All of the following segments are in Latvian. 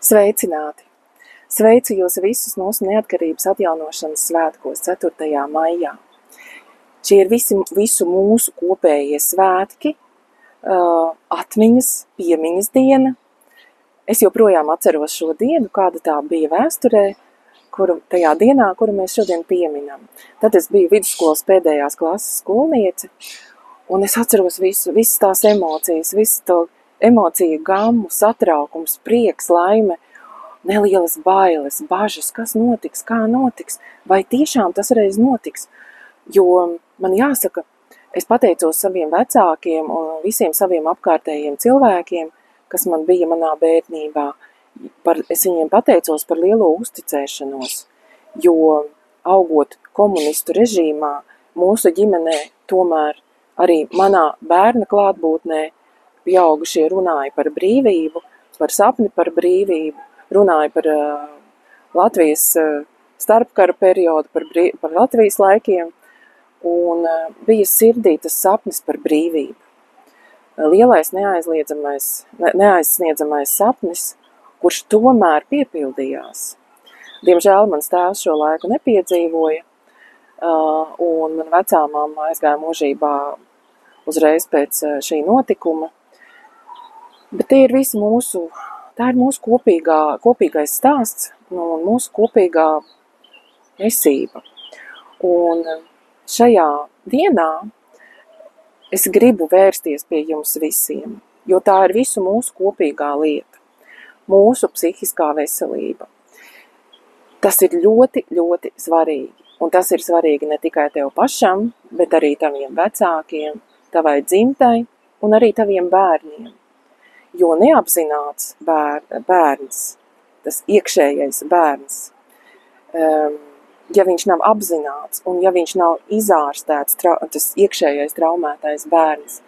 Sveicināti! Sveicu jūs visus mūsu neatkarības atjaunošanas svētkos 4. maijā. Šie ir visu mūsu kopējie svētki, atmiņas, piemiņas diena. Es joprojām atceros šo dienu, kāda tā bija vēsturē, tajā dienā, kuru mēs šodien pieminam. Tad es biju vidusskolas pēdējās klases skolniece, un es atceros visas tās emocijas, visu to emociju gammu, satraukums, prieks, laime, nelielas bailes, bažas, kas notiks, kā notiks, vai tiešām tas reiz notiks. Jo man jāsaka, es pateicos saviem vecākiem un visiem saviem apkārtējiem cilvēkiem, kas man bija manā bērnībā. Es viņiem pateicos par lielo uzticēšanos, jo augot komunistu režīmā, mūsu ģimenē tomēr arī manā bērna klātbūtnē pieaugušie runāja par brīvību, par sapni par brīvību, runāja par Latvijas starpkara periodu, par Latvijas laikiem, un bija sirdī tas sapnis par brīvību. Lielais neaizsniedzamais sapnis, kurš tomēr piepildījās. Diemžēl mans tēvs šo laiku nepiedzīvoja, un man vecā mamma aizgāja mūžībā uzreiz pēc šī notikuma. Bet tā ir mūsu kopīgais stāsts un mūsu kopīgā esība. Un šajā dienā es gribu vērsties pie jums visiem, jo tā ir visu mūsu kopīgā lieta, mūsu psihiskā veselība. Tas ir ļoti, ļoti svarīgi. Un tas ir svarīgi ne tikai tev pašam, bet arī taviem vecākiem, tavai dzimtai un arī taviem bērniem. Jo neapzināts bērns, tas iekšējais bērns, ja viņš nav apzināts un ja viņš nav izārstēts, tas iekšējais traumētais bērns,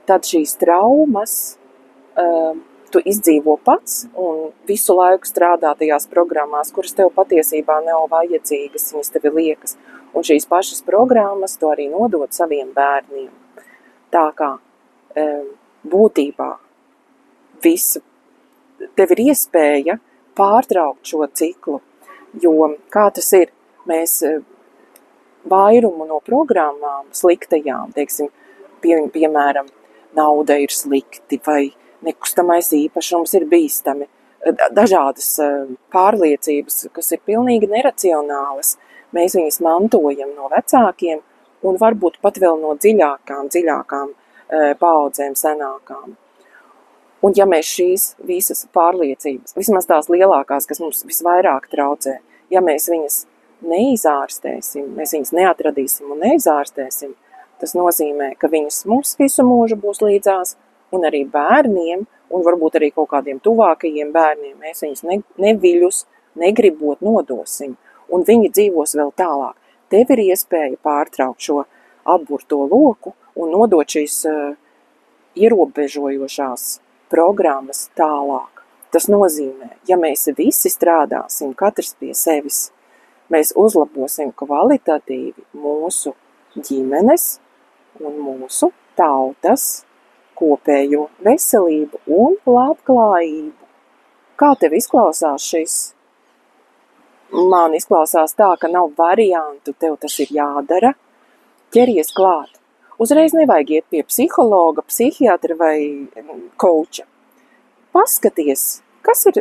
tad šīs traumas tu izdzīvo pats un visu laiku strādā tajās programmās, kuras tev patiesībā nav vajadzīgas, viņas tevi liekas. Un šīs pašas programmas tu arī nodod saviem bērniem. Tā kā būtībā visu. Tev ir iespēja pārtraukt šo ciklu, jo kā tas ir, mēs vairumu no programmām sliktajām, teiksim, piemēram, nauda ir slikti vai nekustamais īpašums ir bīstami, dažādas pārliecības, kas ir pilnīgi neracionālas, mēs viņas mantojam no vecākiem un varbūt pat vēl no dziļākām paaudzēm senākām. Un ja mēs šīs visas pārliecības, vismaz tās lielākās, kas mums visvairāk traucē, ja mēs viņas neizārstēsim, mēs viņas neatradīsim un neizārstēsim, tas nozīmē, ka viņas mums visu mūžu būs līdzās, un arī bērniem, un varbūt arī kaut kādiem tuvākajiem bērniem, mēs viņus neviļus, negribot nodosim, un viņi dzīvos vēl tālāk. Tev ir iespēja pārtraukt šo apburto loku un nodot šīs ierobežojošās programmas tālāk. Tas nozīmē, ja mēs visi strādāsim, katrs pie sevis, mēs uzlabosim kvalitatīvi mūsu ģimenes un mūsu tautas kopējo veselību un labklājību. Kā tev izklausās šis? Man izklausās tā, ka nav variantu, tev tas ir jādara. Ķeries klāt. Uzreiz nevajag iet pie psihologa, psihiatra vai kouča. Paskaties, kas ir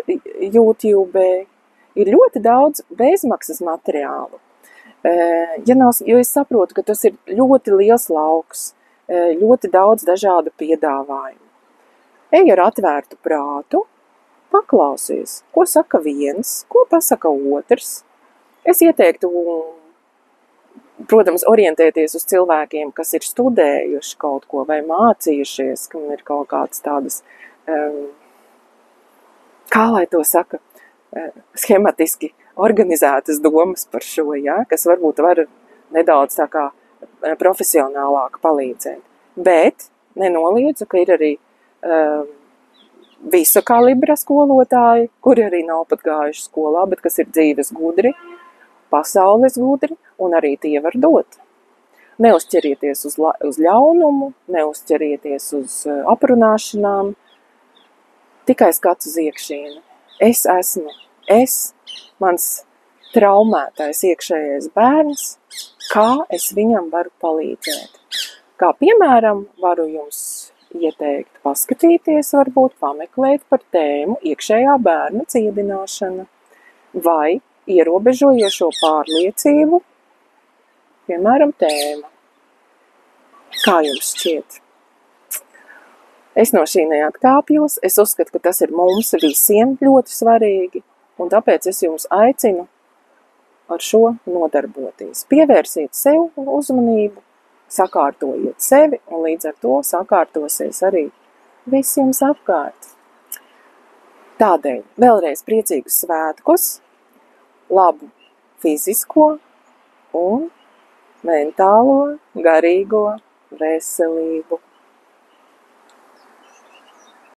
YouTube. Ir ļoti daudz bezmaksas materiālu. Jo es saprotu, ka tas ir ļoti liels lauks, ļoti daudz dažādu piedāvājumu. Ej ar atvērtu prātu, paklausies, ko saka viens, ko pasaka otrs. Es ieteiktu, protams, orientēties uz cilvēkiem, kas ir studējuši kaut ko vai mācījušies, kam ir kaut kādas tādas, kā lai to saka, schematiski organizētas domas par šo, ja, kas varbūt var nedaudz tā kā profesionālāk palīdzēt. Bet nenoliedzu, ka ir arī visa kalibra skolotāji, kuri arī nav pat gājuši skolā, bet kas ir dzīves gudri, pasaules gudri, un arī tie var dot. Neuzķerieties uz ļaunumu, neuzķerieties uz aprunāšanām, tikai skats uz iekšieni. Es esmu mans traumētais iekšējais bērns, kā es viņam varu palīdzēt. Kā piemēram, varu jums ieteikt paskatīties, varbūt pameklēt par tēmu iekšējā bērna dziedināšana vai ierobežojošo pārliecību, piemēram, tēma. Kā jums šķiet? Es no šī neatkāpjos, es uzskatu, ka tas ir mums visiem ļoti svarīgi, un tāpēc es jums aicinu ar šo nodarboties. Pievērsiet sev uzmanību, sakārtojiet sevi, un līdz ar to sakārtosies arī viss jums apkārt. Tādēļ vēlreiz priecīgus svētkus, labu fizisko un mentālo, garīgo veselību.